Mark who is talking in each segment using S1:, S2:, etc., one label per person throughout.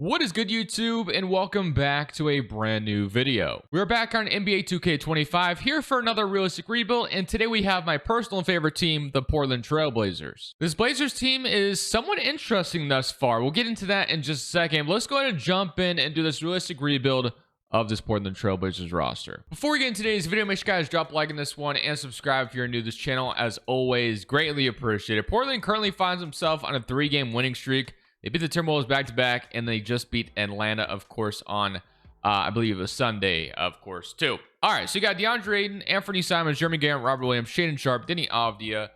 S1: What is good, YouTube, and welcome back to a brand new video. We're back on NBA 2K25 here for another realistic rebuild, and today we have my personal favorite team, the Portland Trailblazers. This Blazers team is somewhat interesting thus far. We'll get into that in just a second. But let's go ahead and jump in and do this realistic rebuild of this Portland Trailblazers roster. Before we get into today's video, make sure you guys drop a like on this one and subscribe if you're new to this channel. As always, greatly appreciated. Portland currently finds himself on a 3-game winning streak. They beat the Timberwolves back-to-back, and they just beat Atlanta, of course, on, I believe, a Sunday, of course, too. All right, so you got DeAndre Ayton, Anthony Simons, Jeremy Grant, Robert Williams, Shaedon Sharpe, Denny Avdia.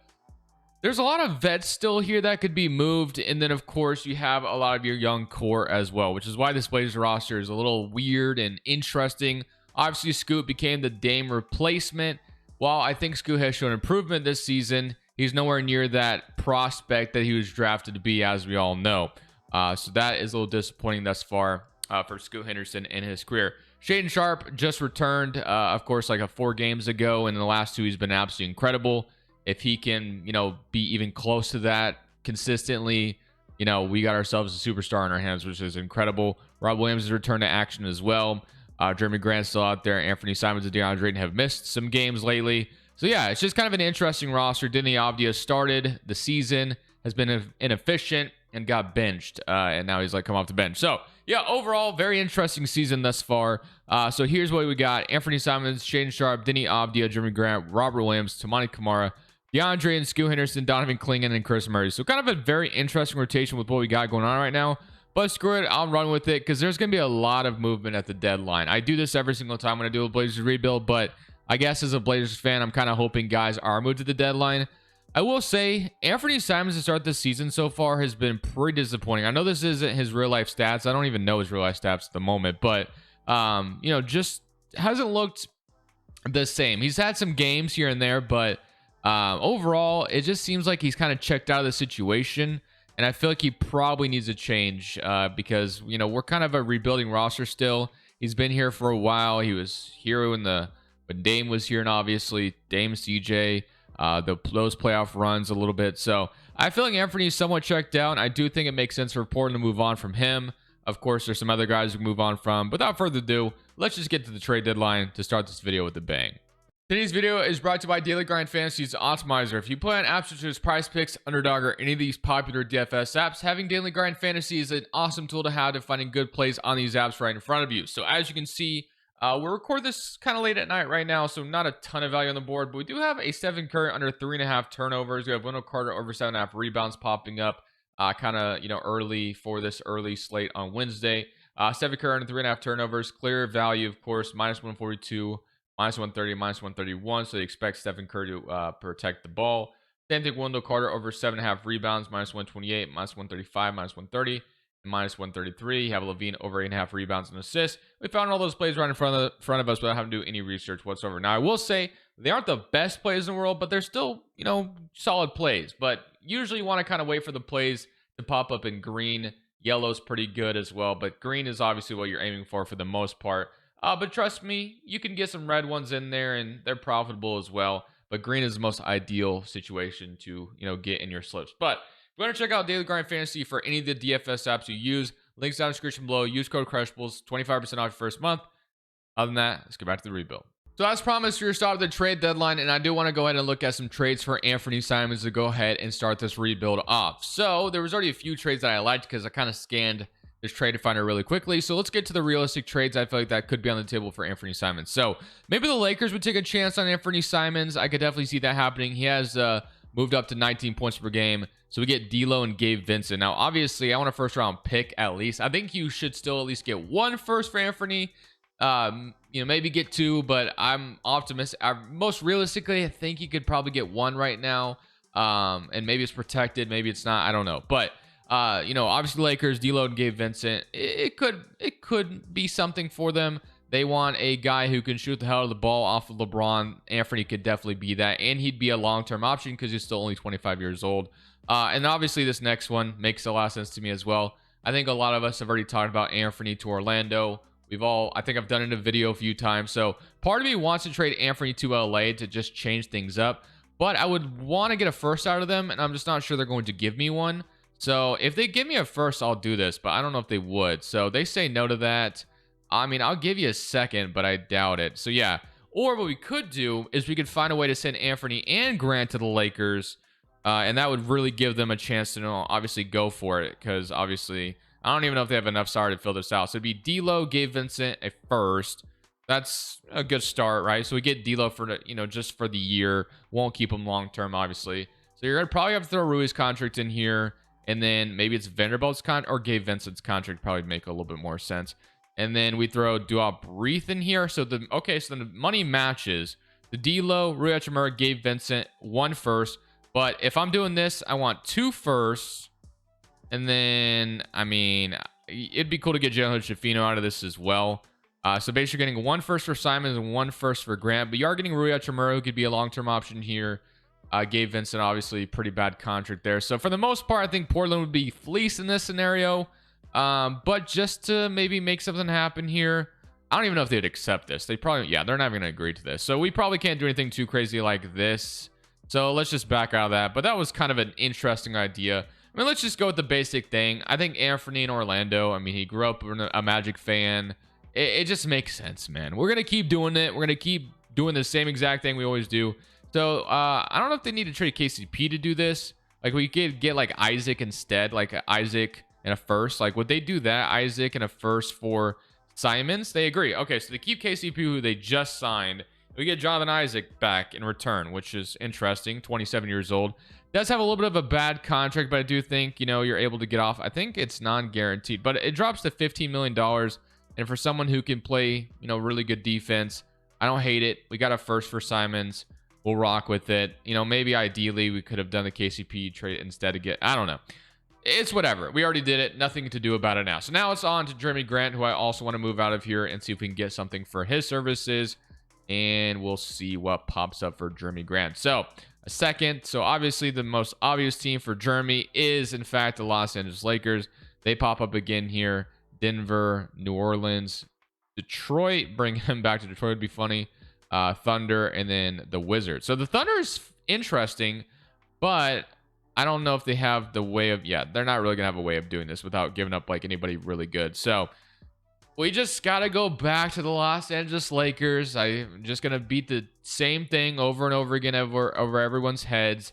S1: There's a lot of vets still here that could be moved, and then, of course, you have a lot of your young core as well, which is why this Blazers roster is a little weird and interesting. Obviously, Scoot became the Dame replacement. While I think Scoot has shown improvement this season, he's nowhere near that prospect that he was drafted to be, as we all know. So that is a little disappointing thus far for Scoot Henderson in his career. Shaedon Sharpe just returned, of course, like 4 games ago. And in the last 2, he's been absolutely incredible. If he can, be even close to that consistently, we got ourselves a superstar in our hands, which is incredible. Rob Williams has returned to action as well. Jeremy Grant's still out there. Anthony Simons and DeAndre Ayton have missed some games lately. So yeah, it's just kind of an interesting roster. Denny Avdia started the season, has been inefficient, and got benched. And now he's come off the bench. So yeah, overall, very interesting season thus far. So here's what we got. Anthony Simons, Shaedon Sharpe, Denny Avdia, Jeremy Grant, Robert Williams, Toumani Camara, DeAndre and Scoot Henderson, Donovan Clingan, and Chris Murray. So kind of a very interesting rotation with what we got going on right now. But screw it, I'll run with it because there's going to be a lot of movement at the deadline. I do this every single time when I do a Blazers rebuild, but I guess as a Blazers fan, I'm kind of hoping guys are moved to the deadline. I will say Anthony Simons to start this season so far has been pretty disappointing. I know this isn't his real life stats. I don't even know his real life stats at the moment, but just hasn't looked the same. He's had some games here and there, but overall, it just seems like he's kind of checked out of the situation. And I feel like he probably needs a change because, we're kind of a rebuilding roster still. He's been here for a while. He was here when Dame was here, and obviously Dame, CJ, those playoff runs a little bit. So I feel like Anthony's somewhat checked out. I do think it makes sense for Portland to move on from him. Of course, there's some other guys who move on from. Without further ado, let's just get to the trade deadline to start this video with a bang. Today's video is brought to you by Daily Grind Fantasy's Optimizer. If you play on apps such as Prize Picks, Underdog, or any of these popular DFS apps, having Daily Grind Fantasy is an awesome tool to have to finding good plays on these apps right in front of you. So as you can see, we'll record this kind of late at night right now, so not a ton of value on the board, but we do have a Stephen Curry under 3.5 turnovers. We have Wendell Carter over 7.5 rebounds popping up early for this early slate on Wednesday. Stephen Curry under 3.5 turnovers, clear value, of course, minus 142, minus 130, minus 131, so they expect Stephen Curry to protect the ball. Same thing, Wendell Carter over 7.5 rebounds, minus 128, minus 135, minus 130. Minus 133. You have Levine over 8.5 rebounds and assists. We found all those plays right in front of us without having to do any research whatsoever. Now, I will say they aren't the best plays in the world, but they're still, solid plays. But usually you want to kind of wait for the plays to pop up in green. Yellow's pretty good as well, but green is obviously what you're aiming for the most part. But trust me, you can get some red ones in there, and they're profitable as well. But green is the most ideal situation to, get in your slips. But if you want to check out Daily Grind Fantasy for any of the DFS apps you use, links down in the description below. Use code Crushables, 25% off your first month. Other than that, let's get back to the rebuild. So as promised, we're starting the trade deadline, and I do want to go ahead and look at some trades for Anthony Simons to go ahead and start this rebuild off. So there was already a few trades that I liked because I kind of scanned this trade finder really quickly. So let's get to the realistic trades I feel like that could be on the table for Anthony Simons. So maybe the Lakers would take a chance on Anthony Simons. I could definitely see that happening. He has moved up to 19 points per game. So we get D'Lo and Gabe Vincent. Now, obviously, I want a first-round pick at least. I think you should still at least get 1 first for Anthony. Maybe get 2, but I'm optimistic. Most realistically, I think you could probably get 1 right now. And maybe it's protected, maybe it's not. I don't know. But obviously, Lakers, D'Lo and Gabe Vincent. It could be something for them. They want a guy who can shoot the hell out of the ball off of LeBron. Anthony could definitely be that, and he'd be a long-term option because he's still only 25 years old. And obviously this next one makes a lot of sense to me as well. I think a lot of us have already talked about Anthony to Orlando. I think I've done it in a video a few times. So part of me wants to trade Anthony to LA to just change things up. But I would want to get a first out of them, and I'm just not sure they're going to give me one. So if they give me a first, I'll do this, but I don't know if they would. So they say no to that. I mean, I'll give you a second, but I doubt it. So yeah. Or what we could do is we could find a way to send Anthony and Grant to the Lakers. And that would really give them a chance to, obviously go for it. Because obviously, I don't even know if they have enough salary to fill this out. So it'd be D'Lo, Gabe Vincent, a first. That's a good start, right? So we get D'Lo for the, just for the year. Won't keep him long term, obviously. So you're gonna probably have to throw Rui's contract in here. And then maybe it's Vanderbilt's or Gabe Vincent's contract probably make a little bit more sense. And then we throw Duop Breath in here. So the the money matches. The D'Lo, Rui Hachimura, Gabe Vincent, 1 first. But if I'm doing this, I want 2 firsts. And then, I mean, it'd be cool to get Jalen Hood-Schifino out of this as well. So basically getting 1 first for Simons and 1 first for Grant. But you are getting Rui Hachimura, who could be a long-term option here. Gabe Vincent, obviously, pretty bad contract there. So for the most part, I think Portland would be fleeced in this scenario. But just to maybe make something happen here, I don't even know if they'd accept this. They probably, yeah, they're not going to agree to this. So we probably can't do anything too crazy like this. So let's just back out of that. But that was kind of an interesting idea. I mean, let's just go with the basic thing. I think Anthony in Orlando, I mean, he grew up a Magic fan. It just makes sense, man. We're going to keep doing it. We're going to keep doing the same exact thing we always do. So I don't know if they need to trade KCP to do this. Like we could get like Isaac instead, like Isaac and a first. Like would they do that? Isaac and a first for Simons? They agree. Okay, so they keep KCP, who they just signed. We get Jonathan Isaac back in return, which is interesting. 27 years old. Does have a little bit of a bad contract, but I do think, you're able to get off. I think it's non-guaranteed, but it drops to $15 million. And for someone who can play, really good defense, I don't hate it. We got a first for Simons. We'll rock with it. Maybe ideally we could have done the KCP trade instead of I don't know. It's whatever. We already did it. Nothing to do about it now. So now it's on to Jeremy Grant, who I also want to move out of here and see if we can get something for his services. And we'll see what pops up for Jeremy Grant. So a second. So obviously the most obvious team for Jeremy is, in fact, the Los Angeles Lakers. They pop up again here. Denver, New Orleans, Detroit. Bring him back to Detroit would be funny. Thunder, and then the Wizards. So the Thunder is interesting, but I don't know if they have the way of, they're not really gonna have a way of doing this without giving up like anybody really good. So we just gotta go back to the Los Angeles Lakers. I'm just gonna beat the same thing over and over again over everyone's heads.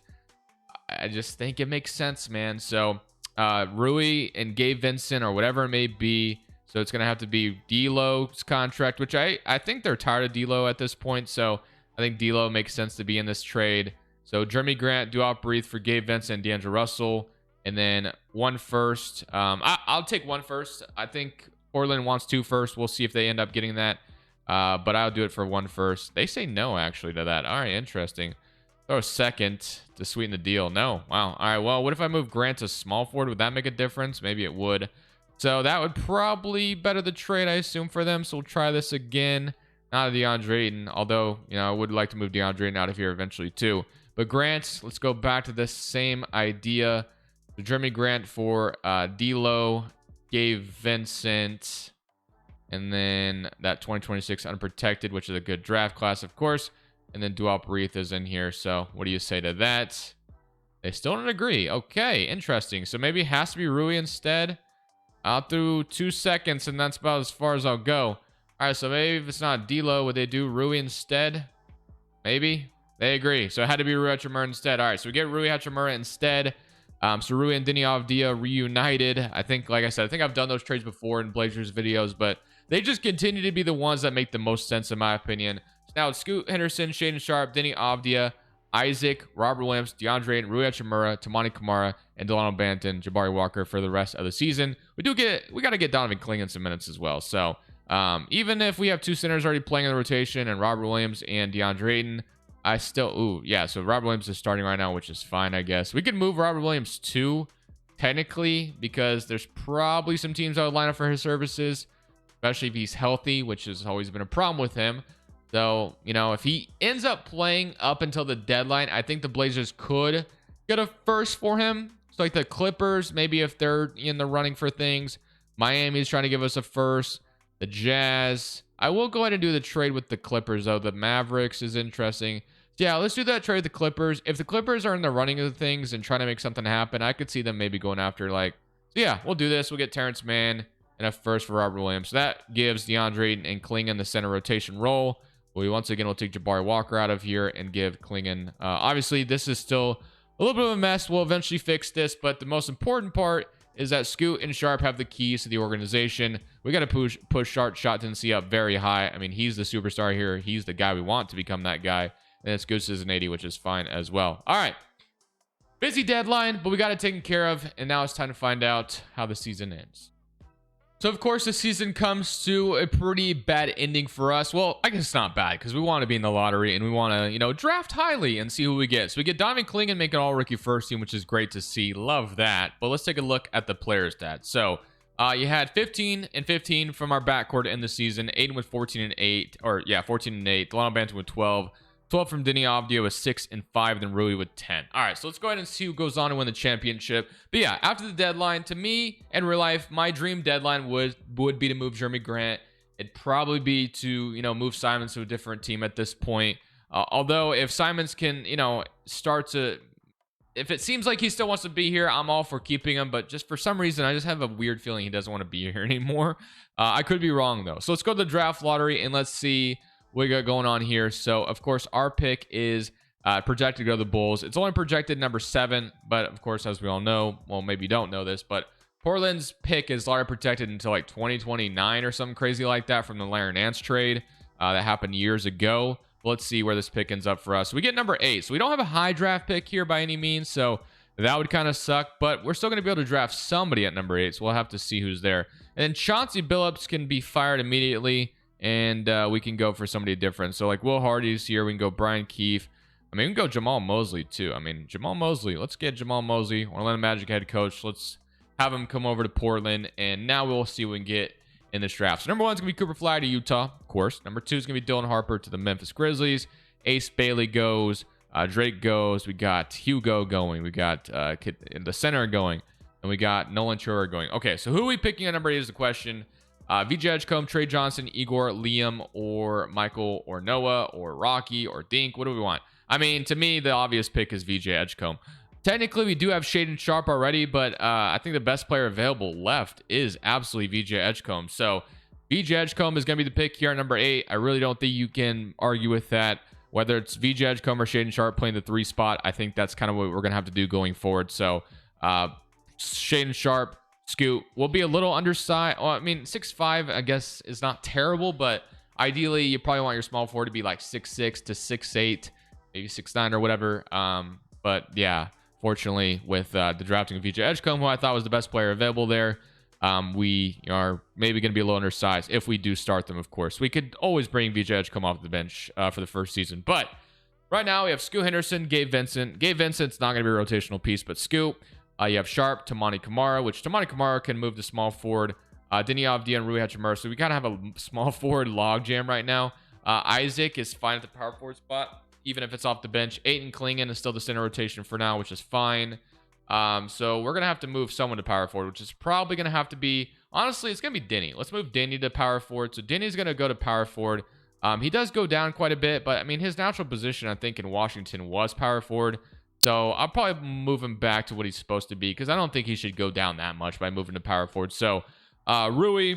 S1: I just think it makes sense, man. So Rui and Gabe Vincent or whatever it may be. So it's going to have to be D'Lo's contract, which I think they're tired of D'Lo at this point. So I think D'Lo makes sense to be in this trade. So Jeremy Grant, Duop Breath for Gabe Vincent and D'Angelo Russell. And then 1 first. I'll take 1 first. I think Portland wants 2 first. We'll see if they end up getting that. But I'll do it for 1 first. They say no, actually, to that. All right, interesting. Throw a second to sweeten the deal. No. Wow. All right, well, what if I move Grant to small forward? Would that make a difference? Maybe it would. So that would probably better the trade, I assume, for them. So we'll try this again. Not DeAndre Ayton, although, I would like to move DeAndre Ayton out of here eventually too. But Grant, let's go back to this same idea. So Jeremy Grant for D'Lo, Gabe Vincent, and then that 2026 unprotected, which is a good draft class, of course. And then Duop Breath is in here. So what do you say to that? They still don't agree. Okay, interesting. So maybe it has to be Rui instead. I'll do 2 seconds, and that's about as far as I'll go. All right, so maybe if it's not D'Lo, would they do Rui instead? Maybe. They agree. So it had to be Rui Hachimura instead. All right, so we get Rui Hachimura instead. So Rui and Deni Avdija reunited. I think, like I said, I think I've done those trades before in Blazers videos, but they just continue to be the ones that make the most sense, in my opinion. So now it's Scoot Henderson, Shaedon Sharpe, Deni Avdija, Isaac, Robert Williams, DeAndre Ayton, Rui Hachimura, Tamani Kamara, and Delano Banton, Jabari Walker for the rest of the season. We got to get Donovan Clingan some minutes as well. So even if we have 2 centers already playing in the rotation and Robert Williams and DeAndre Ayton, I still, so Robert Williams is starting right now, which is fine, I guess. We could move Robert Williams too, technically, because there's probably some teams that would line up for his services, especially if he's healthy, which has always been a problem with him. So, if he ends up playing up until the deadline, I think the Blazers could get a first for him. So, like the Clippers, maybe if they're in the running for things. Miami's trying to give us a first. The Jazz. I will go ahead and do the trade with the Clippers, though. The Mavericks is interesting. Yeah, let's do that trade with the Clippers. If the Clippers are in the running of the things and trying to make something happen, I could see them maybe going after like, so yeah, we'll do this. We'll get Terrence Mann and a first for Robert Williams. So that gives DeAndre and Klingon the center rotation role. We once again will take Jabari Walker out of here and give Klingon. Obviously, this is still a little bit of a mess. We'll eventually fix this, but the most important part is that Scoot and Sharp have the keys to the organization. We got to push Sharp shot tendency up very high. I mean, he's the superstar here. He's the guy we want to become that guy. And it's Goose is an 80, which is fine as well. All right. Busy deadline, but we got it taken care of. And now it's time to find out how the season ends. So, of course, the season comes to a pretty bad ending for us. Well, I guess it's not bad because we want to be in the lottery and we want to, you know, draft highly and see who we get. So we get Donovan Klingon, make an all-rookie first team, which is great to see. Love that. But let's take a look at the player stats. So you had 15 and 15 from our backcourt in the season. Aiden with 14 and 8. Or, yeah, 14 and 8. Delano Banton with 12. 12 from Denny Avdia with 6 and 5, then Rui with 10. All right, so let's go ahead and see who goes on to win the championship. But yeah, after the deadline, to me, in real life, my dream deadline would be to move Jeremy Grant. It'd probably be to, you know, move Simons to a different team at this point. Although if Simons can, you know, start to, if it seems like he still wants to be here, I'm all for keeping him. But just for some reason, I just have a weird feeling he doesn't want to be here anymore. I could be wrong, though. So let's go to the draft lottery and let's see what we got going on here. So, of course, our pick is projected to go to the Bulls. It's only projected number 7, but, of course, as we all know, well, maybe you don't know this, but Portland's pick is already protected until, like, 2029 or something crazy like that from the Larry Nance trade that happened years ago. Let's see where this pick ends up for us. So we get number 8. So we don't have a high draft pick here by any means, so that would kind of suck, but we're still going to be able to draft somebody at number 8, so we'll have to see who's there. And then Chauncey Billups can be fired immediately, and we can go for somebody different. So, like, Will Hardy's here. We can go Brian Keefe. I mean, we can go Jamal Mosley, too. I mean, Jamal Mosley. Let's get Jamal Mosley, Orlando Magic head coach. Let's have him come over to Portland, and now we'll see what we can get in this draft. So, number 1 is going to be Cooper Fly to Utah, of course. Number 2 is going to be Dylan Harper to the Memphis Grizzlies. Ace Bailey goes. Drake goes. We got Hugo going. We got the center going. And we got Nolan Chura going. Okay, so who are we picking at number 8 is the question. VJ Edgecombe, Trey Johnson, Igor, Liam, or Michael, or Noah, or Rocky, or Dink. What do we want? I mean, to me, the obvious pick is VJ Edgecombe. Technically, we do have Shaden Sharp already, but I think the best player available left is absolutely VJ Edgecombe. So VJ Edgecombe is going to be the pick here at number 8. I really don't think you can argue with that. Whether it's VJ Edgecombe or Shaden Sharp playing the 3 spot, I think that's kind of what we're going to have to do going forward. So Shaden Sharp, Scoot will be a little undersized. Well, I mean, 6'5", I guess, is not terrible, but ideally, you probably want your small forward to be like 6'6" to 6'8", maybe 6'9" or whatever. But yeah, fortunately, with the drafting of VJ Edgecombe, who I thought was the best player available there, we are maybe going to be a little undersized if we do start them, of course. We could always bring VJ Edgecombe off the bench for the first season. But right now, we have Scoot Henderson, Gabe Vincent. Gabe Vincent's not going to be a rotational piece, but Scoot. You have Sharp, Tamani Kamara, which Tamani Kamara can move to small forward. Denny Avdia and Rui Hachimura. So we kind of have a small forward logjam right now. Isaac is fine at the power forward spot, even if it's off the bench. Aiden Klingon is still the center rotation for now, which is fine. So we're going to have to move someone to power forward, which is probably going to have to be, honestly, it's going to be Denny. Let's move Denny to power forward. So Denny's going to go to power forward. He does go down quite a bit, but I mean, his natural position, I think, in Washington was power forward. So I'll probably move him back to what he's supposed to be because I don't think he should go down that much by moving to power forward. So Rui,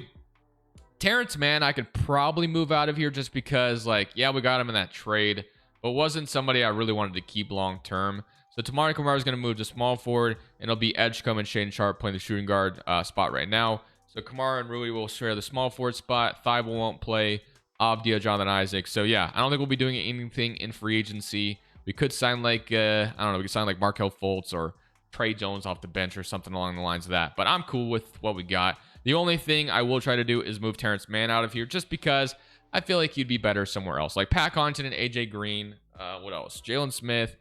S1: Terrence Mann, I could probably move out of here just because, like, yeah, we got him in that trade, but wasn't somebody I really wanted to keep long term. So Tamari Kamara is going to move to small forward, and it'll be Edgecombe and Shane Sharp playing the shooting guard spot right now. So Kamara and Rui will share the small forward spot. Thibault won't play. Avdia, Jonathan Isaac. So yeah, I don't think we'll be doing anything in free agency. We could sign like, I don't know, we could sign like Markelle Fultz or Trey Jones off the bench or something along the lines of that. But I'm cool with what we got. The only thing I will try to do is move Terrence Mann out of here just because I feel like he'd be better somewhere else. Like Pat Connaughton and AJ Green. What else? Jalen Smith,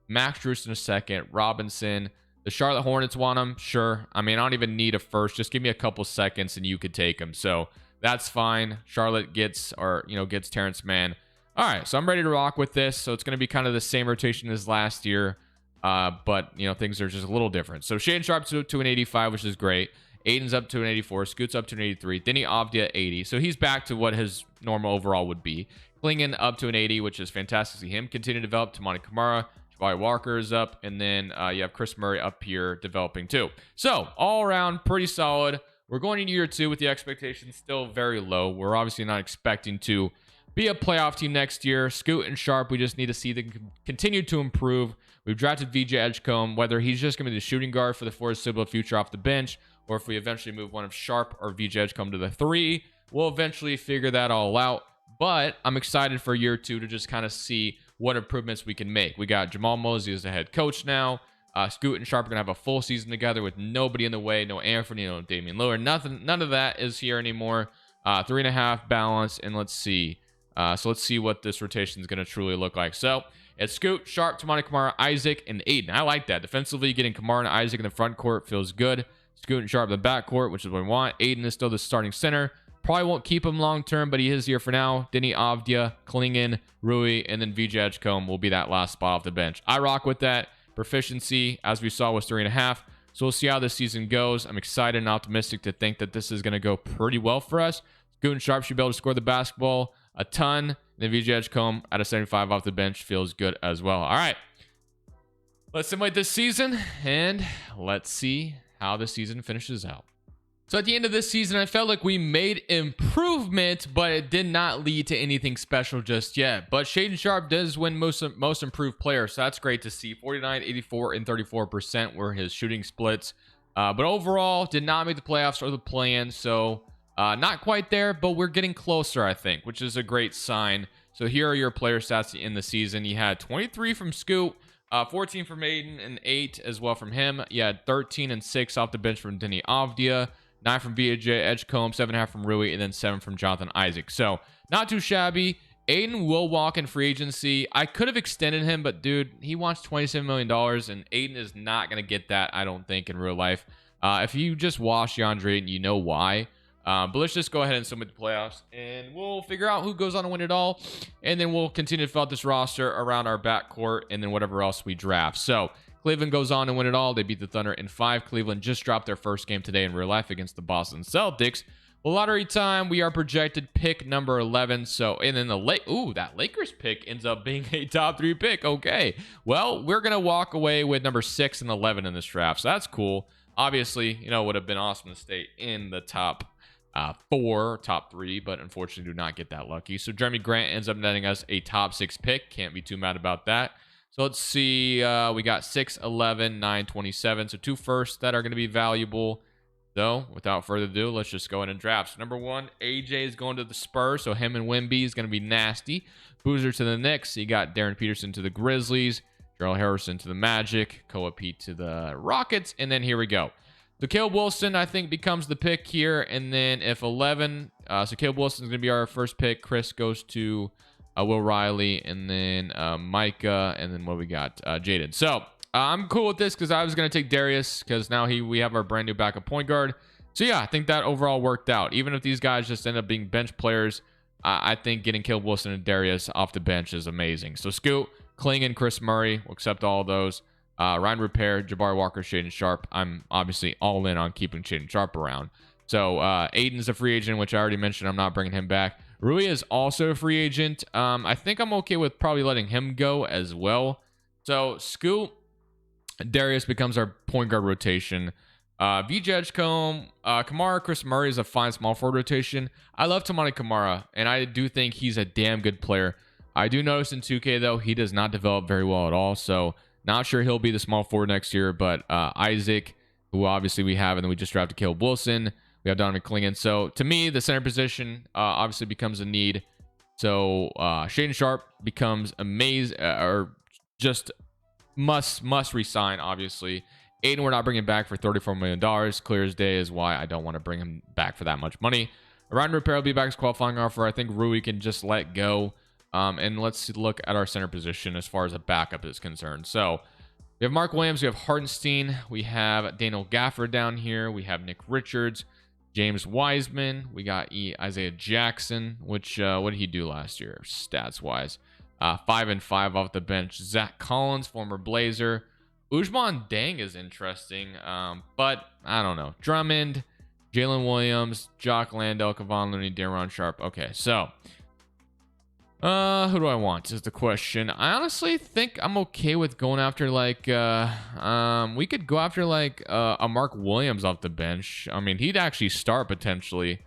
S1: Max Drews in a second, Robinson. The Charlotte Hornets want him. Sure. I mean, I don't even need a first. Just give me a couple seconds and you could take him. So that's fine. Charlotte gets, gets Terrence Mann. All right, so I'm ready to rock with this. So it's going to be kind of the same rotation as last year, but things are just a little different. So Shane Sharp to an 85, which is great. Aiden's up to an 84. Scoot's up to an 83. Denny Avdia 80. So he's back to what his normal overall would be. Klingon up to an 80, which is fantastic to see him continue to develop. Tamani Kamara, Jabari Walker is up. And then you have Chris Murray up here developing too. So all around, pretty solid. We're going into year 2 with the expectations still very low. We're obviously not expecting to be a playoff team next year. Scoot and Sharp, we just need to see them continue to improve. We've drafted VJ Edgecombe, whether he's just going to be the shooting guard for the foreseeable future off the bench, or if we eventually move one of Sharp or VJ Edgecombe to the 3, we'll eventually figure that all out. But I'm excited for year 2 to just kind of see what improvements we can make. We got Jamal Mosey as the head coach now. Scoot and Sharp are going to have a full season together with nobody in the way. No Anthony, no Damian Lillard. None of that is here anymore. 3.5 balance. And let's see. So let's see what this rotation is going to truly look like. So it's Scoot, Sharp, Tamani Kamara, Isaac, and Aiden. I like that. Defensively, getting Kamara and Isaac in the front court feels good. Scoot and Sharp in the back court, which is what we want. Aiden is still the starting center. Probably won't keep him long term, but he is here for now. Denny Avdia, Klingon, Rui, and then VJ Edgecombe will be that last spot off the bench. I rock with that. Proficiency, as we saw, was 3.5. So we'll see how this season goes. I'm excited and optimistic to think that this is going to go pretty well for us. Scoot and Sharp should be able to score the basketball a ton. And then VJ Edgecombe at a 75 off the bench feels good as well. All right. Let's simulate this season, and let's see how the season finishes out. So at the end of this season, I felt like we made improvement, but it did not lead to anything special just yet. But Shaedon Sharp does win most improved player, so that's great to see. 49, 84, and 34% were his shooting splits. But overall, did not make the playoffs or the play-in, so not quite there, but we're getting closer, I think, which is a great sign. So here are your player stats in the season. You had 23 from Scoot, 14 from Aiden, and 8 as well from him. You had 13 and 6 off the bench from Denny Avdia. 9 from VJ Edgecombe, 7.5 from Rui, and then 7 from Jonathan Isaac. So, not too shabby. Aiden will walk in free agency. I could have extended him, but dude, he wants $27 million, and Aiden is not going to get that, I don't think, in real life. If you just wash DeAndre Ayton, you know why. But let's just go ahead and submit the playoffs, and we'll figure out who goes on to win it all, and then we'll continue to fill out this roster around our backcourt, and then whatever else we draft. So, Cleveland goes on to win it all. They beat the Thunder in 5. Cleveland just dropped their first game today in real life against the Boston Celtics. Well, lottery time, we are projected pick number 11. So, and then that Lakers pick ends up being a top 3 pick. Okay. Well, we're going to walk away with number 6 and 11 in this draft. So that's cool. Obviously, you know, it would have been awesome to stay in the top 4, top 3, but unfortunately do not get that lucky. So Jeremy Grant ends up netting us a top 6 pick. Can't be too mad about that. So let's see, we got 6, 11, 9, 27. So 2 firsts that are going to be valuable. So without further ado, let's just go ahead and draft. So number 1, AJ is going to the Spurs. So him and Wemby is going to be nasty. Boozer to the Knicks. You got Darren Peterson to the Grizzlies. Gerald Harrison to the Magic. Koa Pete to the Rockets. And then here we go. So Caleb Wilson, I think, becomes the pick here. And then if 11, so Caleb Wilson is going to be our first pick. Chris goes to Will Riley, and then Micah, and then what we got? Jaden. So I'm cool with this because I was going to take Darius because now we have our brand new backup point guard. So yeah, I think that overall worked out. Even if these guys just end up being bench players, I think getting Caleb Wilson and Darius off the bench is amazing. So Scoot, Klingon, Chris Murray, we'll accept all of those. Ryan Repair, Jabari Walker, Shaedon Sharp. I'm obviously all in on keeping Shaedon Sharp around. So Aiden's a free agent, which I already mentioned. I'm not bringing him back. Rui is also a free agent. I think I'm okay with probably letting him go as well. So Scoot, Darius becomes our point guard rotation. VJ Edgecombe, Kamara, Chris Murray is a fine small forward rotation. I love Tamani Kamara, and I do think he's a damn good player. I do notice in 2K, though, he does not develop very well at all. So not sure he'll be the small forward next year. But Isaac, who obviously we have, and then we just drafted Caleb Wilson. We have Donovan Klingon. So to me, the center position obviously becomes a need. So Shaedon Sharp becomes amazing, or just must resign, obviously. Aiden, we're not bringing back for $34 million. Clear as day is why I don't want to bring him back for that much money. Ryan Repair will be back as qualifying offer. I think Rui can just let go. And let's look at our center position as far as a backup is concerned. So we have Mark Williams. We have Hartenstein. We have Daniel Gafford down here. We have Nick Richards. James Wiseman. We got Isaiah Jackson, which what did he do last year stats wise? 5 and 5 off the bench. Zach Collins, former Blazer. Ujman Dang is interesting, but I don't know. Drummond, Jalen Williams, Jock Landale, Kevon Looney, Daron Sharp. Okay, so who do I want is the question. I honestly think I'm okay with going after like we could go after like a Mark Williams off the bench. I mean, he'd actually start potentially.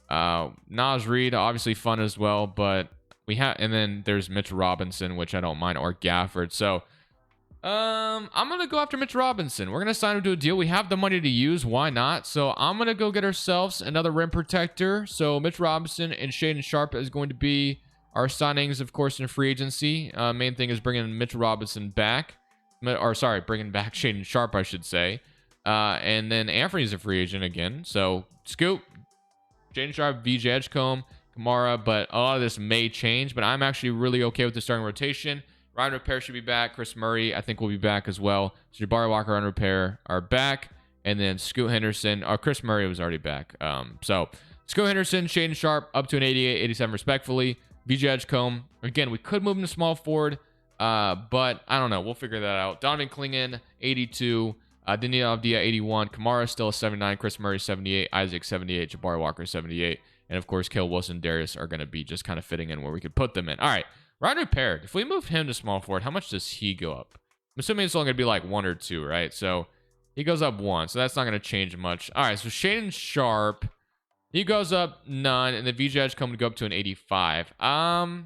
S1: Naz Reid, obviously fun as well, but we have, and then there's Mitch Robinson, which I don't mind, or Gafford. So I'm gonna go after Mitch Robinson. We're gonna sign him to a deal. We have the money to use. Why not? So I'm gonna go get ourselves another rim protector. So Mitch Robinson and Shaden Sharp is going to be our signings, of course, in free agency. Main thing is bringing Mitch Robinson back, or sorry, bringing back Shaden Sharp, I should say. And then Anthony's a free agent again. So Scoop, Shaden Sharp, VJ Edgecombe, Kamara, but a lot of this may change. But I'm actually really okay with the starting rotation. Ryan Repair should be back. Chris Murray, I think, will be back as well. So Jabari Walker and Repair are back. And then Scoot Henderson, Chris Murray was already back. So Scoot Henderson, Shaden Sharp, up to an 88, 87 respectfully. VJ Edgecombe, again, we could move him to small forward, but I don't know. We'll figure that out. Donovan Clingan, 82. Daniel Avdia, 81. Kamara still a 79. Chris Murray, 78. Isaac, 78. Jabari Walker, 78. And, of course, Caleb Wilson, Darius are going to be just kind of fitting in where we could put them in. All right. Ryan Repair, if we move him to small forward, how much does he go up? I'm assuming it's only going to be like 1 or 2, right? So he goes up 1, so that's not going to change much. All right, so Shaden Sharp, he goes up none, and the VJ Edgecombe to go up to an 85. I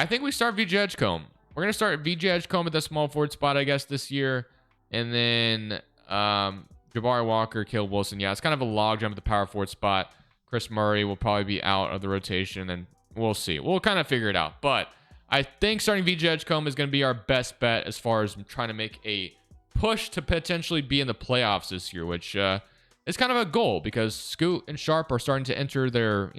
S1: think we start VJ Edgecombe. We're going to start VJ Edgecombe at the small forward spot, I guess, this year. And then Jabari Walker, Caleb Wilson. Yeah, it's kind of a logjam at the power forward spot. Chris Murray will probably be out of the rotation, and we'll see. We'll kind of figure it out. But I think starting VJ Edgecombe is going to be our best bet as far as trying to make a push to potentially be in the playoffs this year, which is kind of a goal because Scoot and Sharp are starting to enter their,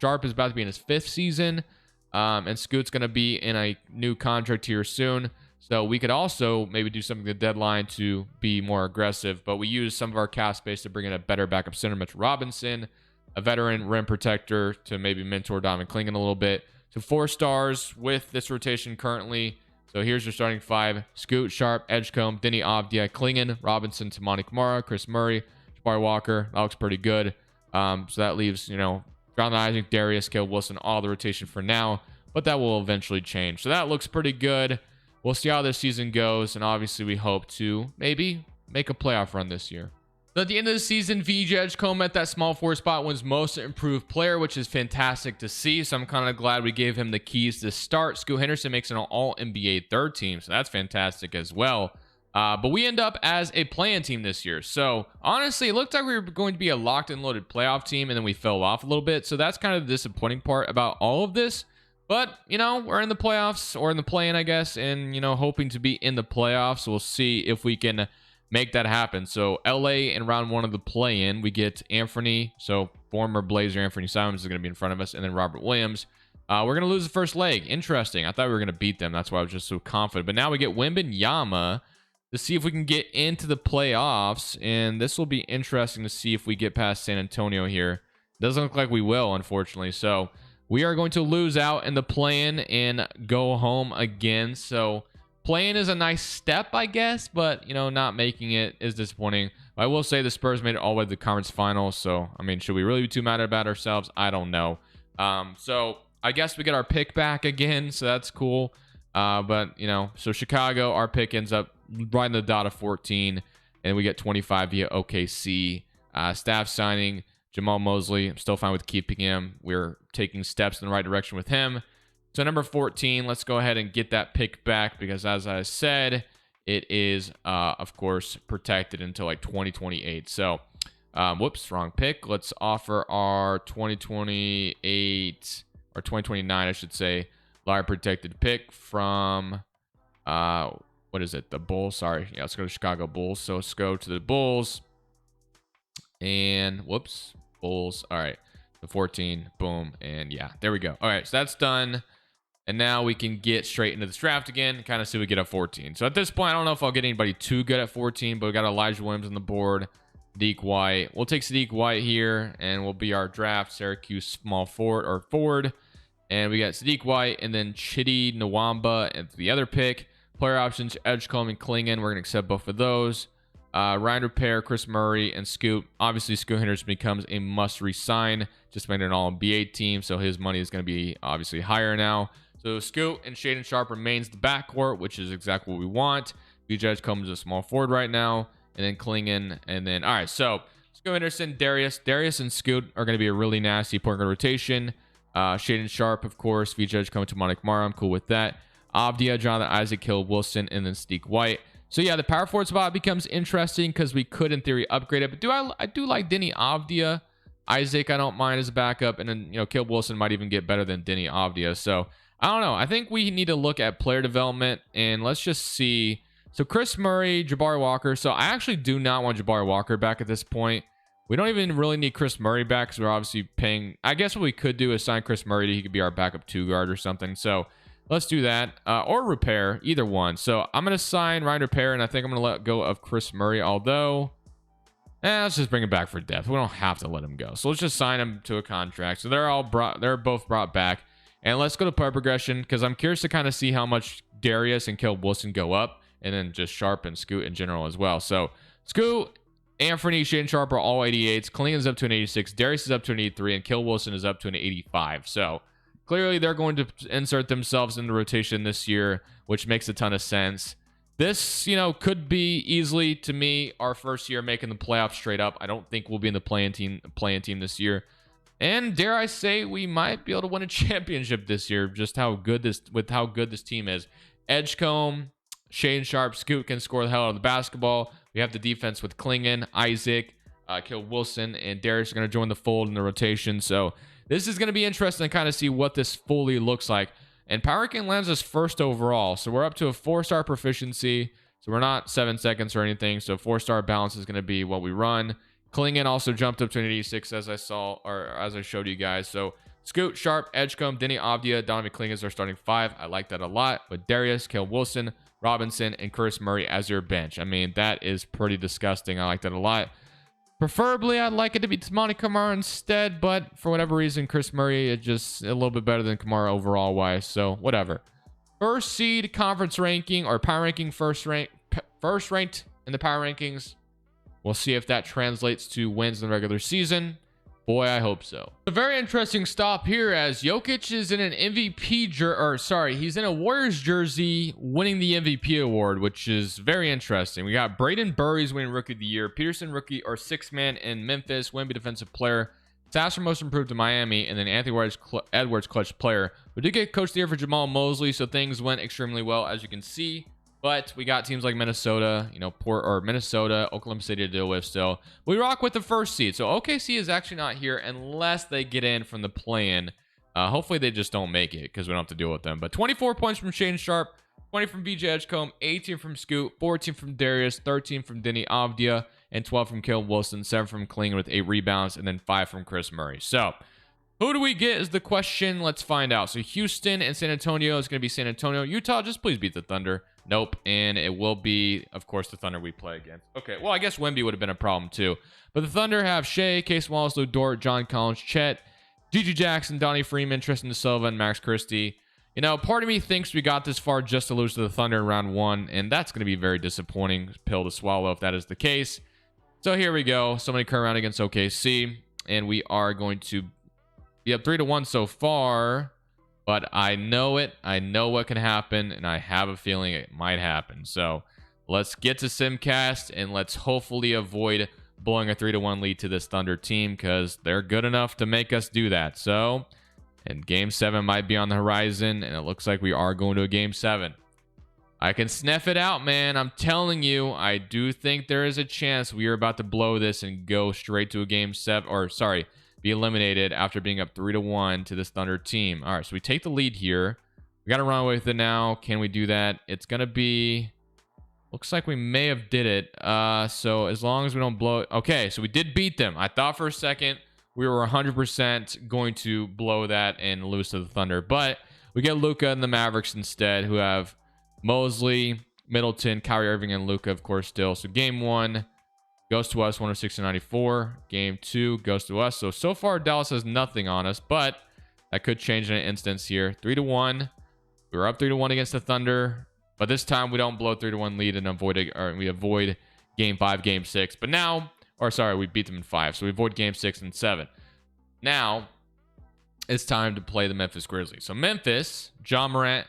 S1: Sharp is about to be in his 5th season, and Scoot's going to be in a new contract here soon. So we could also maybe do something at the deadline to be more aggressive, but we use some of our cap space to bring in a better backup center, Mitch Robinson, a veteran rim protector to maybe mentor Donovan Clingan a little bit. So 4 stars with this rotation currently. So here's your starting 5. Scoot, Sharp, Edgecombe, Denny Avdia, Clingan, Robinson, Tamani Kamara, Chris Murray, Jabari Walker. That looks pretty good. So that leaves, Jonathan Isaac, Darius, Caleb Wilson, all the rotation for now. But that will eventually change. So that looks pretty good. We'll see how this season goes. And obviously we hope to maybe make a playoff run this year. So at the end of the season, VJ Edgecombe at that small forward spot wins most improved player, which is fantastic to see. So I'm kind of glad we gave him the keys to start. Scoot Henderson makes an all-NBA 3rd team, so that's fantastic as well. But we end up as a play-in team this year. So honestly, it looked like we were going to be a locked and loaded playoff team, and then we fell off a little bit. So that's kind of the disappointing part about all of this. But, we're in the playoffs, or in the play-in, I guess, and, hoping to be in the playoffs. We'll see if we can make that happen. So LA in round 1 of the play-in, we get Anthony. So former Blazer Anthony Simons is going to be in front of us, and then Robert Williams. We're going to lose the first leg. Interesting. I thought we were going to beat them. That's why I was just so confident. But now we get Wembanyama to see if we can get into the playoffs, and this will be interesting to see if we get past San Antonio here. Doesn't look like we will, unfortunately. So we are going to lose out in the play-in and go home again. So play-in is a nice step, I guess, but, not making it is disappointing. I will say the Spurs made it all the way to the conference finals, so, should we really be too mad about ourselves? I don't know. So I guess we get our pick back again, so that's cool. But, so Chicago, our pick ends up right in the dot of 14, and we get 25 via OKC. Staff signing, Jamal Mosley. I'm still fine with keeping him. We're taking steps in the right direction with him. So number 14, let's go ahead and get that pick back because, as I said, it is, of course, protected until like 2028. So, whoops, wrong pick. Let's offer our 2028 or 2029, I should say, live protected pick from, what is it? The Bulls. Sorry. Yeah, let's go to Chicago Bulls. So let's go to the Bulls. And, whoops, Bulls. All right. The 14. Boom. And yeah, there we go. All right. So that's done. And now we can get straight into this draft again, kind of see what we get at 14. So at this point, I don't know if I'll get anybody too good at 14, but we got Elijah Williams on the board, Sadiq White. We'll take Sadiq White here, and will be our draft Syracuse small forward or forward. And we got Sadiq White, and then Chidi Nwamba at the other pick. Player options, Edgecombe and Clingan. We're going to accept both of those. Ryan Repair, Chris Murray, and Scoot. Obviously, Scoot Henderson becomes a must resign. Just made an All-NBA team, so his money is going to be obviously higher now. So Scoot and Shaden Sharp remains the backcourt, which is exactly what we want. VJ Edgecombe is a small forward right now, and then Klingon, and then all right. So Scoot Henderson, Darius, and Scoot are going to be a really nasty point guard rotation. Shaden Sharp, of course. VJ Edgecombe to Monik Mara. I'm cool with that. Avdia, Jonathan Isaac, Caleb Wilson, and then Steak White. So yeah, the power forward spot becomes interesting because we could, in theory, upgrade it. But I do like Denny Avdia. Isaac, I don't mind as a backup, and then Caleb Wilson might even get better than Denny Avdia. So I don't know. I think we need to look at player development, and let's just see. So Chris Murray, Jabari Walker. So I actually do not want Jabari Walker back at this point. We don't even really need Chris Murray back because we're obviously paying. I guess what we could do is sign Chris Murray. He could be our backup 2 guard or something. So let's do that. Or Repair, either one. So I'm going to sign Ryan Repair, and I think I'm going to let go of Chris Murray. Although, let's just bring him back for depth. We don't have to let him go. So let's just sign him to a contract. So they're both brought back. And let's go to player progression because I'm curious to kind of see how much Darius and Caleb Wilson go up. And then just Sharp and Scoot in general as well. So Scoot, Anthony, Shaden Sharp are all 88s. Klingon's up to an 86. Darius is up to an 83. And Caleb Wilson is up to an 85. So clearly they're going to insert themselves in the rotation this year, which makes a ton of sense. This, could be easily, to me, our first year making the playoffs straight up. I don't think we'll be in the play-in team this year. And dare I say, we might be able to win a championship this year, just how good this team is. Edgecombe, Shaden Sharp, Scoot can score the hell out of the basketball. We have the defense with Klingon, Isaac, Caleb Wilson, and Darius are going to join the fold in the rotation. So this is going to be interesting to kind of see what this fully looks like. And Power Ranking lands us first overall. So we're up to a 4-star proficiency. So we're not 7 seconds or anything. So 4-star balance is going to be what we run. Klingon also jumped up to an 86 as I showed you guys. So Scoot, Sharp, Edgecombe, Denny Avdia, Donovan Klingon is our starting 5. I like that a lot. With Darius, Caleb Wilson, Robinson, and Chris Murray as your bench. I mean, that is pretty disgusting. I like that a lot. Preferably, I'd like it to be Tamani Kamara instead, but for whatever reason, Chris Murray is just a little bit better than Kamara overall wise, so whatever. First seed conference ranking, or power ranking first ranked in the power rankings. We'll see if that translates to wins in the regular season. Boy, I hope so. A very interesting stop here as Jokic is in an he's in a Warriors jersey winning the MVP award, which is very interesting. We got Braden Burries winning Rookie of the Year, Peterson rookie or 6th man in Memphis, Wemby defensive player, Sasser most improved in Miami, and then Anthony Edwards clutch player. We did get coach of the year for Jamal Mosley, so things went extremely well as you can see. But we got teams like Minnesota, Minnesota, Oklahoma City to deal with still. We rock with the first seed. So OKC is actually not here unless they get in from the play-in. Hopefully they just don't make it because we don't have to deal with them. But 24 points from Shaden Sharp, 20 from VJ Edgecombe, 18 from Scoot, 14 from Darius, 13 from Denny Avdia, and 12 from Caleb Wilson, 7 from Klingon with 8 rebounds, and then 5 from Chris Murray. So who do we get is the question. Let's find out. So Houston and San Antonio is going to be San Antonio. Utah, just please beat the Thunder. Nope. And it will be, of course, the Thunder we play against. Okay. Well, I guess Wemby would have been a problem too. But the Thunder have Shea, Case Wallace, Lou Dort, John Collins, Chet, Gigi Jackson, Donnie Freeman, Tristan DeSilva, and Max Christie. Part of me thinks we got this far just to lose to the Thunder in round 1. And that's going to be a very disappointing pill to swallow if that is the case. So here we go. Somebody current round against OKC. And we are going to be up 3-1 so far. But I know it. I know what can happen, and I have a feeling it might happen. So let's get to Simcast, and let's hopefully avoid blowing a 3-1 lead to this Thunder team because they're good enough to make us do that. So, and Game 7 might be on the horizon, and it looks like we are going to a Game 7. I can sniff it out, man. I'm telling you, I do think there is a chance we are about to blow this and go straight to a Game 7, be eliminated after being up 3-1 to this Thunder team. All right, so we take the lead here. We got to run away with it now. Can we do that? It's going to be... Looks like we may have did it. So as long as we don't blow it... Okay, so we did beat them. I thought for a second we were 100% going to blow that and lose to the Thunder. But we get Luka and the Mavericks instead, who have Mosley, Middleton, Kyrie Irving, and Luka, of course, still. So Game 1... goes to us, 106-94. Game 2 goes to us. So far, Dallas has nothing on us, but that could change in an instance here. 3-1. We were up 3-1 against the Thunder, but this time we don't blow 3-1 lead and we avoid game 5, game 6. But now, or sorry, we beat them in 5. So we avoid game 6 and 7. Now it's time to play the Memphis Grizzlies. So Memphis, John Morant,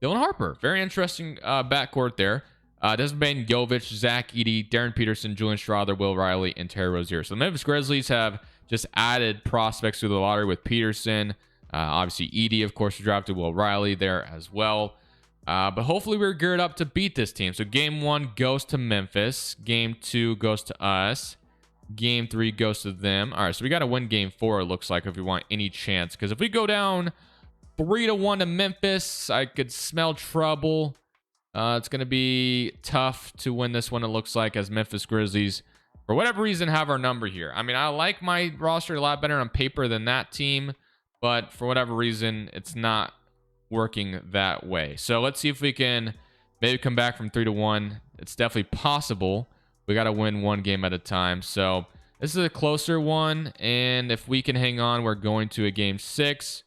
S1: Dylan Harper. Very interesting backcourt there. Desmond Bane, Jovic, Zach Edey, Darren Peterson, Julian Strawther, Will Riley, and Terry Rozier. So the Memphis Grizzlies have just added prospects through the lottery with Peterson. Obviously, Edey, of course, drafted Will Riley there as well. But hopefully we're geared up to beat this team. So game 1 goes to Memphis. Game 2 goes to us. Game 3 goes to them. All right, so we got to win game 4, it looks like, if we want any chance. Because if we go down 3-1 to Memphis, I could smell trouble. It's going to be tough to win this one, it looks like, as Memphis Grizzlies, for whatever reason, have our number here. I mean, I like my roster a lot better on paper than that team, but for whatever reason, it's not working that way. So let's see if we can maybe come back from 3-1. It's definitely possible. We got to win one game at a time. So this is a closer one, and if we can hang on, we're going to a game 6.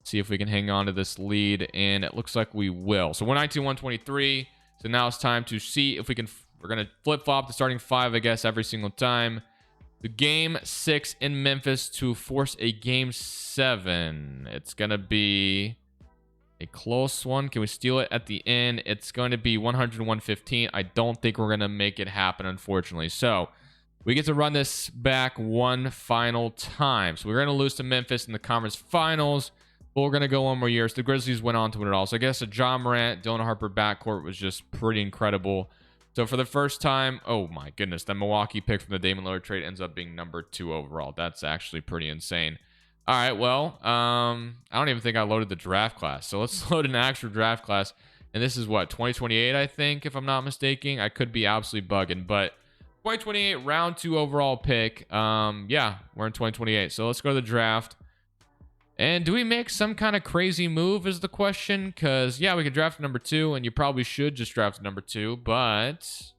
S1: See if we can hang on to this lead, and it looks like we will. So 119-123. So now it's time to see if we can. We're going to flip-flop the starting 5, I guess, every single time. The game 6 in Memphis to force a game 7. It's going to be a close one. Can we steal it at the end? It's going to be 100-115. I don't think we're going to make it happen, unfortunately. So we get to run this back one final time. So we're going to lose to Memphis in the conference finals. But we're going to go one more year. So the Grizzlies went on to win it all. So I guess a John Morant, Dylan Harper backcourt was just pretty incredible. So for the first time, oh my goodness, the Milwaukee pick from the Damian Lillard trade ends up being number 2 overall. That's actually pretty insane. All right, well, I don't even think I loaded the draft class. So let's load an actual draft class. And this is what, 2028, I think, if I'm not mistaken. I could be absolutely bugging, but 2028 round 2 overall pick. Yeah, we're in 2028. So let's go to the draft. And do we make some kind of crazy move is the question? Because, yeah, we could draft number 2, and you probably should just draft number 2. But,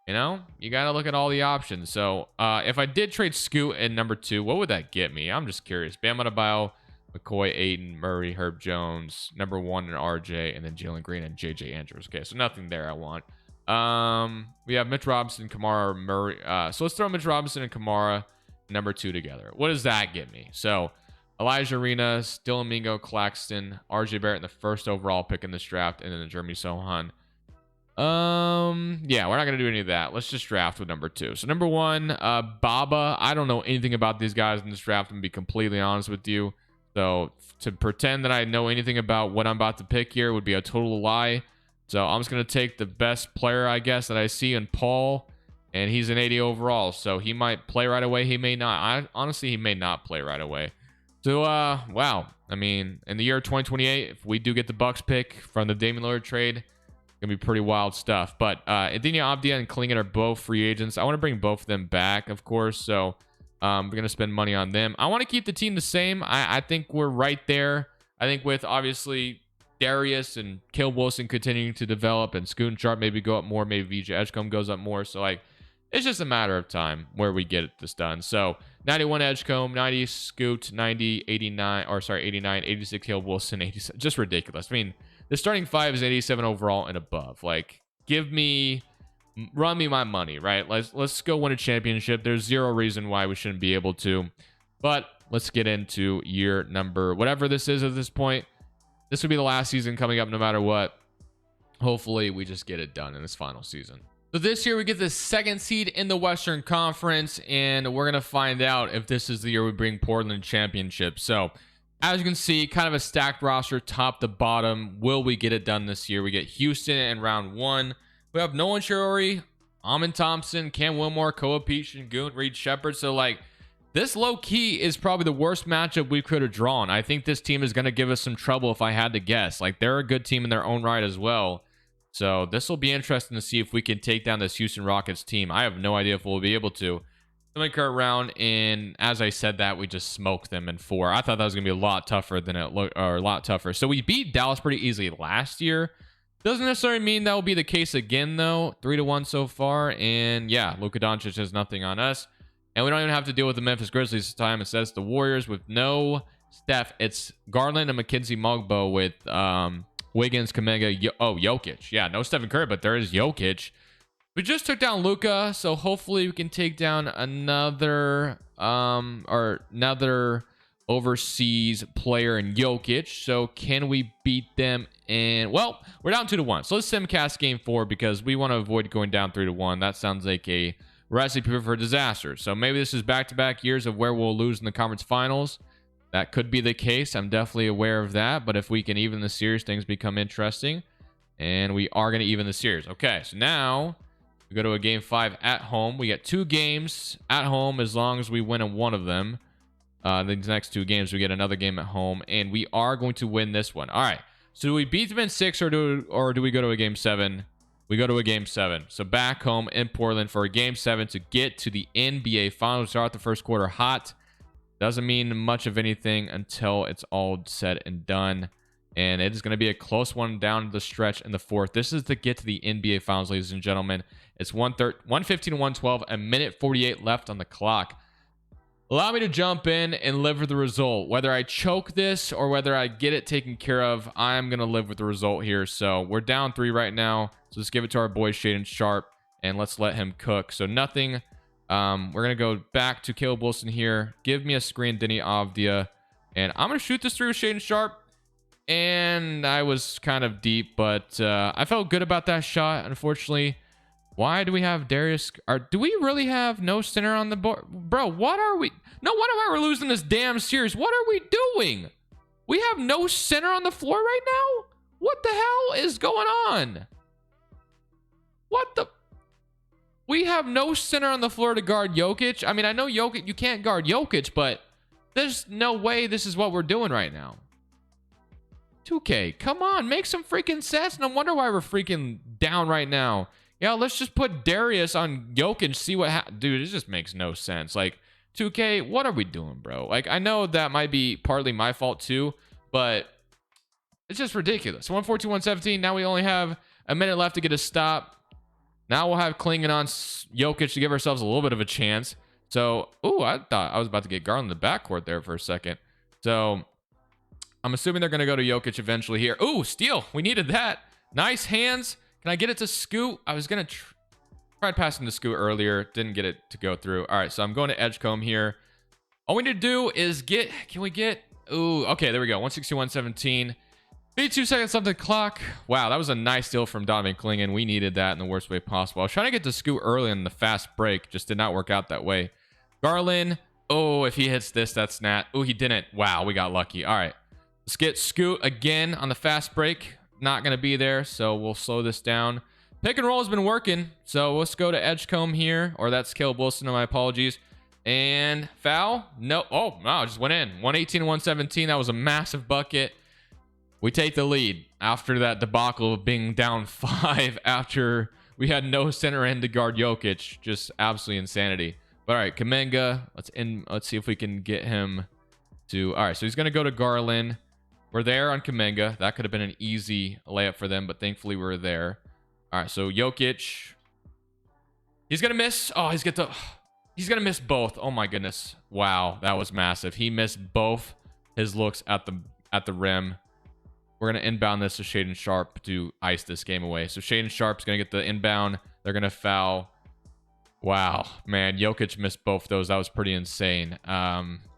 S1: you know, you got to look at all the options. So, if I did trade Scoot in number 2, what would that get me? I'm just curious. Bam Adebayo, McCoy, Aiden, Murray, Herb Jones, number 1 and RJ, and then Jalen Green and JJ Andrews. Okay, so nothing there I want. We have Mitch Robinson, Kamara, Murray. So let's throw Mitch Robinson and Kamara number 2 together. What does that get me? So Elijah Arenas, Dylan Mingo, Claxton, RJ Barrett in the first overall pick in this draft, and then the Jeremy Sohan. Yeah, we're not gonna do any of that. Let's just draft with number 2. So number 1, Baba. I don't know anything about these guys in this draft, I'm gonna be completely honest with you. So to pretend that I know anything about what I'm about to pick here would be a total lie. So I'm just gonna take the best player, I guess, that I see in Paul, and he's an 80 overall. So he might play right away. He may not. Honestly, he may not play right away. So, wow. I mean, in the year 2028, if we do get the Bucks pick from the Damian Lillard trade, it's going to be pretty wild stuff. But Adenia Abdia and Klingon are both free agents. I want to bring both of them back, of course. So, we're going to spend money on them. I want to keep the team the same. I think we're right there. I think with, obviously, Darius and Caleb Wilson continuing to develop and Scoot and Sharp maybe go up more. Maybe VJ Edgecombe goes up more. So, like, it's just a matter of time where we get this done. So 91 Edgecombe, 90 Scoot, 90, 89, or sorry, 89, 86 Caleb Wilson, 87. Just ridiculous. I mean, the starting 5 is 87 overall and above. Like, run me my money, right? Let's go win a championship. There's zero reason why we shouldn't be able to. But let's get into year number, whatever this is at this point. This would be the last season coming up no matter what. Hopefully, we just get it done in this final season. So this year we get the 2nd seed in the Western Conference, and we're going to find out if this is the year we bring Portland championship. So as you can see, kind of a stacked roster top to bottom. Will we get it done this year? We get Houston in round 1. We have Nolan Shirori, Amin Thompson, Cam Wilmore, Koa Peach, and Goon, Reed Shepard. So like, this low key is probably the worst matchup we could have drawn. I think this team is going to give us some trouble if I had to guess. Like, they're a good team in their own right as well. So this will be interesting to see if we can take down this Houston Rockets team. I have no idea if we'll be able to. In the current round, and as I said that, we just smoked them in 4. I thought that was going to be a lot tougher than it looked, or a lot tougher. So we beat Dallas pretty easily last year. Doesn't necessarily mean that will be the case again, though. 3-1 so far, and yeah, Luka Doncic has nothing on us. And we don't even have to deal with the Memphis Grizzlies this time. Instead, it's the Warriors with no Steph. It's Garland and Mackenzie Mugbo with Wiggins, Kaminga, Jokic. Yeah, no Stephen Curry, but there is Jokic. We just took down Luka, so hopefully we can take down another overseas player in Jokic. So can we beat them? And well, we're down 2-1. So let's simcast game 4 because we want to avoid going down 3-1. That sounds like a recipe for disaster. So maybe this is back-to-back years of where we'll lose in the conference finals. That could be the case. I'm definitely aware of that. But if we can even the series, things become interesting. And we are going to even the series. Okay, so now we go to a game 5 at home. We get 2 games at home as long as we win in one of them. These next 2 games, we get another game at home. And we are going to win this one. All right. So do we beat them in 6 or do we go to a game 7? We go to a game 7. So back home in Portland for a game 7 to get to the NBA Finals. Start the first quarter hot. Doesn't mean much of anything until it's all said and done. And it is going to be a close one down the stretch in the 4th. This is to get to the NBA Finals, ladies and gentlemen. It's 115-112, a minute 48 left on the clock. Allow me to jump in and live with the result. Whether I choke this or whether I get it taken care of, I'm going to live with the result here. So we're down 3 right now. So let's give it to our boy Shaedon Sharpe and let's let him cook. So nothing. We're going to go back to Caleb Wilson here. Give me a screen, Denny Avdia. And I'm going to shoot this through Shaedon Sharpe. And I was kind of deep, but I felt good about that shot. Unfortunately, why do we have Darius? Do we really have no center on the board? Bro, what are we? No wonder why we're losing this damn series. What are we doing? We have no center on the floor right now? What the hell is going on? What the? We have no center on the floor to guard Jokic. I mean, I know Jokic, you can't guard Jokic, but there's no way this is what we're doing right now. 2K, come on, make some freaking sense. No wonder why we're freaking down right now. Yeah, let's just put Darius on Jokic, see what happens. Dude, it just makes no sense. Like, 2K, what are we doing, bro? Like, I know that might be partly my fault too, but it's just ridiculous. 114-117. Now we only have a minute left to get a stop. Now we'll have clinging on Jokic to give ourselves a little bit of a chance. So, ooh, I thought I was about to get Garland in the backcourt there for a second. So, I'm assuming they're going to go to Jokic eventually here. Ooh, steal. We needed that. Nice hands. Can I get it to Scoot? I was going to try passing to Scoot earlier. Didn't get it to go through. All right, so I'm going to Edgecombe here. All we need to do is get... Can we get... Ooh, okay, there we go. 161-17. 52 seconds on the clock. Wow, that was a nice steal from Donovan Clingan. We needed that in the worst way possible. I was trying to get to Scoot early in the fast break. Just did not work out that way. Garland. Oh, if he hits this, that's not... Oh, he didn't. Wow, we got lucky. All right. Let's get Scoot again on the fast break. Not going to be there, so we'll slow this down. Pick and roll has been working, so let's go to Edgecombe here. Or that's Caleb Wilson, my apologies. And foul? No. Oh, no, just went in. 118-117. That was a massive bucket. We take the lead after that debacle of being down 5 after we had no center end to guard Jokic. Just absolutely insanity. But all right, Kuminga. Let's see if we can get him to... All right, so he's going to go to Garland. We're there on Kuminga. That could have been an easy layup for them, but thankfully we're there. All right, so Jokic. He's going to miss. Oh, he's going to miss both. Oh, my goodness. Wow, that was massive. He missed both his looks at the rim. We're going to inbound this to Shaedon Sharpe to ice this game away. So Shaedon Sharpe's going to get the inbound. They're going to foul. Wow, man, Jokic missed both those. That was pretty insane.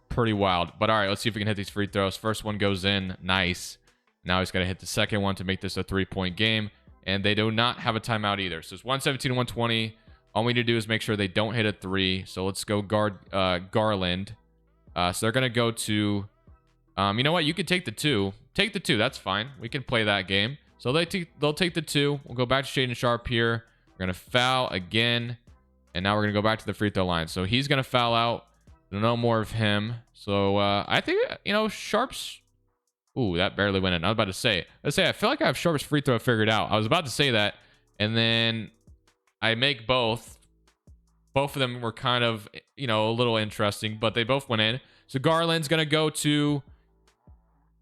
S1: Pretty wild. But all right, let's see if we can hit these free throws. First one goes in. Nice. Now he's going to hit the second one to make this a 3-point game. And they do not have a timeout either. So it's 117-120. All we need to do is make sure they don't hit a 3. So let's go guard Garland. So they're going to go to... you know what? You could take the 2. Take the 2. That's fine. We can play that game. So they'll take the 2. We'll go back to Shaedon Sharpe here. We're going to foul again. And now we're going to go back to the free throw line. So he's going to foul out. No more of him. So I think, Sharpe's... Ooh, that barely went in. I was about to say. I feel like I have Sharpe's free throw figured out. I was about to say that. And then I make both. Both of them were kind of, a little interesting. But they both went in. So Garland's going to go to...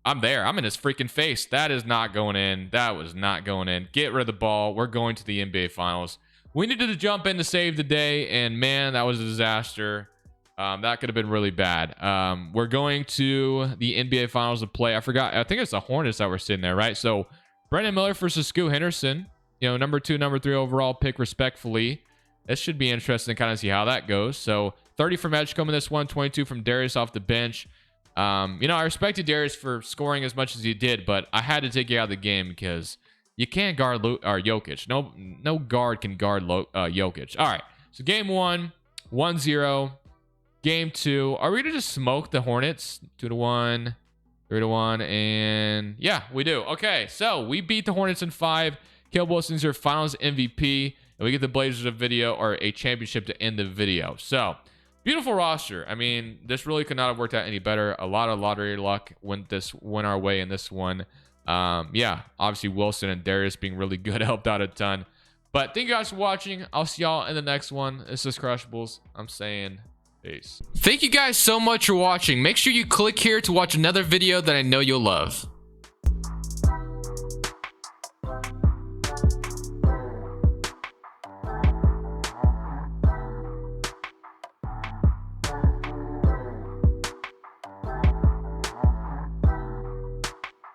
S1: I'm there. I'm in his freaking face. That is not going in. That was not going in. Get rid of the ball. We're going to the NBA Finals. We needed to jump in to save the day. And, man, that was a disaster. That could have been really bad. We're going to the NBA Finals to play. I forgot. I think it's the Hornets that were sitting there, right? So, Brandon Miller versus Scoot Henderson. number 2, number 3 overall pick respectfully. This should be interesting to kind of see how that goes. So 30 from Edgecombe in this one, 22 from Darius off the bench. I respected Darius for scoring as much as he did, but I had to take you out of the game because you can't guard Jokic. No guard can guard Jokic. All right, so game 1, 1-0. Game 2, are we gonna just smoke the Hornets? 2-1, 3-1, and yeah, we do. Okay, so we beat the Hornets in 5. Caleb Wilson's your Finals MVP, and we get the Blazers a video or a championship to end the video. So beautiful roster. I mean, this really could not have worked out any better. A lot of lottery luck went our way in this one. Yeah, obviously Wilson and Darius being really good helped out a ton. But thank you guys for watching. I'll see y'all in the next one. This is Crushables. I'm saying peace. Thank you guys so much for watching. Make sure you click here to watch another video that I know you'll love.